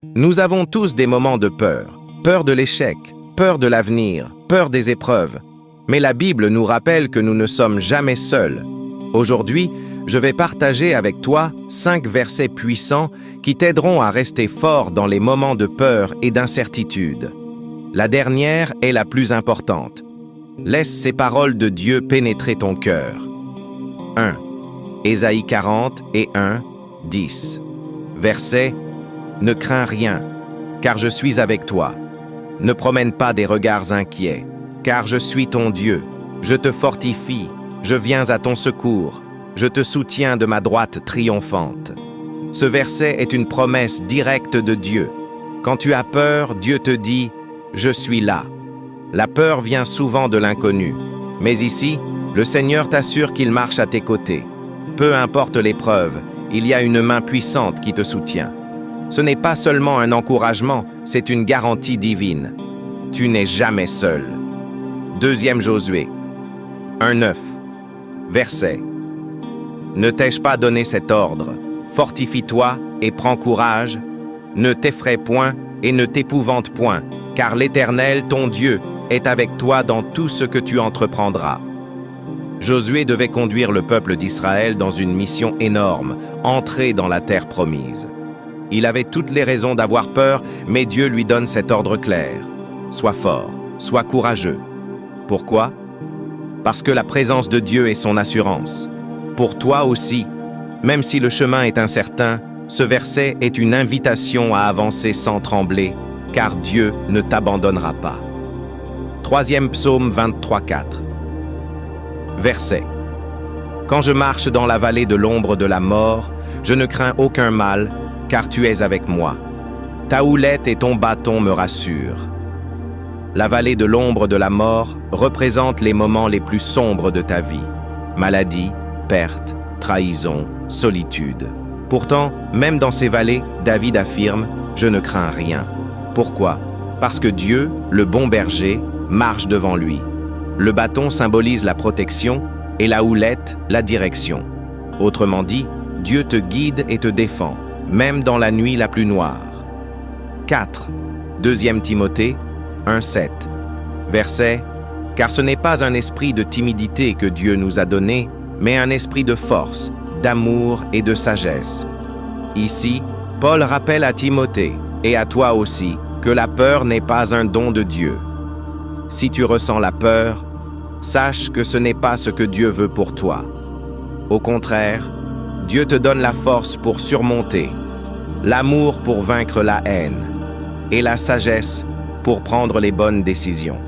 Nous avons tous des moments de peur, peur de l'échec, peur de l'avenir, peur des épreuves. Mais la Bible nous rappelle que nous ne sommes jamais seuls. Aujourd'hui, je vais partager avec toi 5 versets puissants qui t'aideront à rester fort dans les moments de peur et d'incertitude. La dernière est la plus importante. Laisse ces paroles de Dieu pénétrer ton cœur. 1. Ésaïe 40 et 1, 10. Verset: Ne crains rien, car je suis avec toi. Ne promène pas des regards inquiets, car je suis ton Dieu. Je te fortifie, je viens à ton secours. Je te soutiens de ma droite triomphante. Ce verset est une promesse directe de Dieu. Quand tu as peur, Dieu te dit: Je suis là. La peur vient souvent de l'inconnu. Mais ici, le Seigneur t'assure qu'il marche à tes côtés. Peu importe l'épreuve, il y a une main puissante qui te soutient. Ce n'est pas seulement un encouragement, c'est une garantie divine. Tu n'es jamais seul. 2 Josué 1:9. Verset: Ne t'ai-je pas donné cet ordre? Fortifie-toi et prends courage. Ne t'effraie point et ne t'épouvante point, car l'Éternel, ton Dieu, est avec toi dans tout ce que tu entreprendras. Josué devait conduire le peuple d'Israël dans une mission énorme, entrer dans la terre promise. Il avait toutes les raisons d'avoir peur, mais Dieu lui donne cet ordre clair. Sois fort, sois courageux. Pourquoi? Parce que la présence de Dieu est son assurance. Pour toi aussi, même si le chemin est incertain, ce verset est une invitation à avancer sans trembler, car Dieu ne t'abandonnera pas. 3 Psaume 23:4. Verset: Quand je marche dans la vallée de l'ombre de la mort, je ne crains aucun mal, car tu es avec moi. Ta houlette et ton bâton me rassurent. La vallée de l'ombre de la mort représente les moments les plus sombres de ta vie. Maladie, perte, trahison, solitude. Pourtant, même dans ces vallées, David affirme: Je ne crains rien. Pourquoi? Parce que Dieu, le bon berger, marche devant lui. Le bâton symbolise la protection et la houlette, la direction. Autrement dit, Dieu te guide et te défend, même dans la nuit la plus noire. 4. 2 Timothée 1:7. Verset: Car ce n'est pas un esprit de timidité que Dieu nous a donné, mais un esprit de force, d'amour et de sagesse. Ici, Paul rappelle à Timothée, et à toi aussi, que la peur n'est pas un don de Dieu. Si tu ressens la peur, sache que ce n'est pas ce que Dieu veut pour toi. Au contraire, Dieu te donne la force pour surmonter, l'amour pour vaincre la haine, et la sagesse pour prendre les bonnes décisions.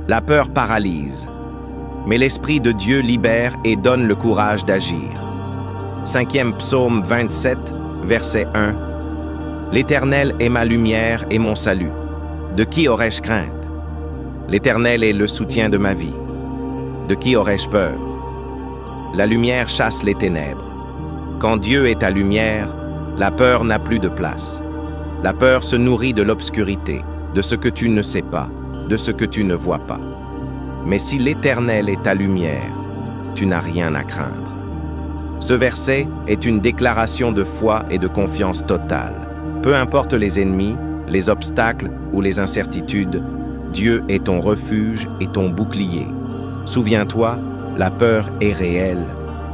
La peur paralyse, mais l'Esprit de Dieu libère et donne le courage d'agir. 5 Psaume 27, verset 1. L'Éternel est ma lumière et mon salut. De qui aurais-je crainte? L'Éternel est le soutien de ma vie. De qui aurais-je peur? La lumière chasse les ténèbres. Quand Dieu est ta lumière, la peur n'a plus de place. La peur se nourrit de l'obscurité, de ce que tu ne sais pas, de ce que tu ne vois pas. Mais si l'Éternel est ta lumière, tu n'as rien à craindre. Ce verset est une déclaration de foi et de confiance totale. Peu importe les ennemis, les obstacles ou les incertitudes, Dieu est ton refuge et ton bouclier. Souviens-toi, la peur est réelle,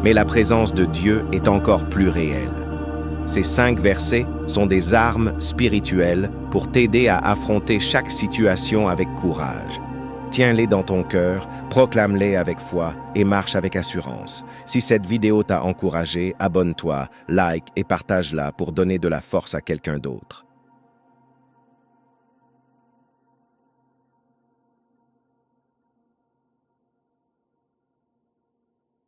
mais la présence de Dieu est encore plus réelle. Ces 5 versets sont des armes spirituelles pour t'aider à affronter chaque situation avec courage. Tiens-les dans ton cœur, proclame-les avec foi et marche avec assurance. Si cette vidéo t'a encouragé, abonne-toi, like et partage-la pour donner de la force à quelqu'un d'autre.